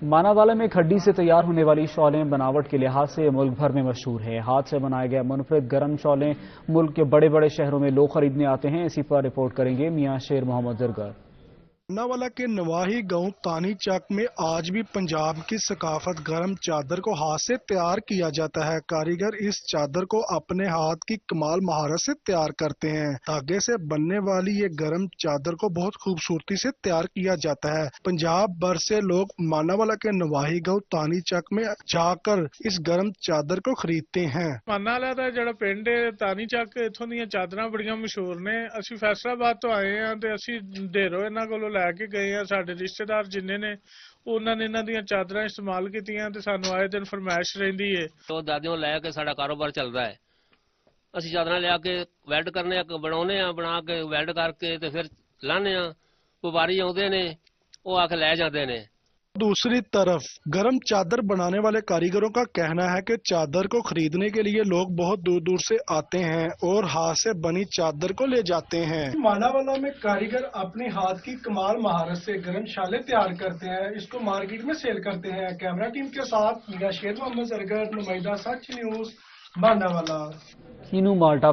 मानावाला में खड्डी से तैयार होने वाली शॉलें बनावट के लिहाज से मुल्क भर में मशहूर है। हाथ से बनाए गए मुनफरिद गर्म शॉलें मुल्क के बड़े बड़े शहरों में लोग खरीदने आते हैं। इसी पर रिपोर्ट करेंगे मियां शेर मोहम्मद जरगर। मानावाला के नवाही गांव तानी चक में आज भी पंजाब की सकाफत गर्म चादर को हाथ से तैयार किया जाता है। कारीगर इस चादर को अपने हाथ की कमाल महारत से तैयार करते हैं। धागे से बनने वाली ये गर्म चादर को बहुत खूबसूरती से तैयार किया जाता है। पंजाब भर से लोग मानावाला के नवाही गांव तानी चक में जाकर इस गर्म चादर को खरीदते हैं। मानावाला ਦਾ ਜਿਹੜਾ ਪਿੰਡ ਹੈ ਤਾਨੀ ਚੱਕ, ਇੱਥੋਂ ਦੀਆਂ ਚਾਦਰਾਂ ਬੜੀਆਂ ਮਸ਼ਹੂਰ ਨੇ। ਅਸੀਂ ਫੈਸਲਾਬਾਦ ਤੋਂ ਆਏ ਹਾਂ ਤੇ ਅਸੀਂ ਢੇਰੋਂ ਇਹਨਾਂ ਕੋਲੋਂ ਲੈ ਕੇ ਗਏ ਆ। ਸਾਡੇ ਰਿਸ਼ਤੇਦਾਰ ਜਿੰਨੇ ਨੇ ਉਹਨਾਂ ਨੇ ਇਹਨਾਂ ਦੀਆਂ ਚਾਦਰਾਂ ਇਸਤੇਮਾਲ ਕੀਤੀਆਂ ਤੇ ਸਾਨੂੰ ਆਏ ਦਿਨ ਫਰਮਾਇਸ਼ ਰਹਿੰਦੀ ਹੈ। ਤੋਂ ਦਾਦੀਆਂ ਲੈ ਕੇ ਸਾਡਾ ਕਾਰੋਬਾਰ ਚੱਲਦਾ ਹੈ। ਅਸੀਂ ਚਾਦਰਾਂ ਲਿਆ ਕੇ ਵੈਲਡ ਕਰਨੇ ਆ, ਬਣਾਉਨੇ ਆ, ਬਣਾ ਕੇ ਵੈਲਡ ਕਰਕੇ ਤੇ ਫਿਰ ਲਾਣੇ ਆ। ਵਪਾਰੀ ਆਉਂਦੇ ਨੇ, ਉਹ ਆ ਕੇ ਲੈ ਜਾਂਦੇ ਨੇ। दूसरी तरफ गर्म चादर बनाने वाले कारीगरों का कहना है कि चादर को खरीदने के लिए लोग बहुत दूर दूर से आते हैं और हाथ से बनी चादर को ले जाते हैं। मानावाला में कारीगर अपने हाथ की कमाल महारत से गर्म शालें तैयार करते हैं, इसको मार्केट में सेल करते हैं। कैमरा टीम के साथ मियां शेर मोहम्मद जरगर, नुमाइंदा सच न्यूज, मानावाला। हीनू माल्टा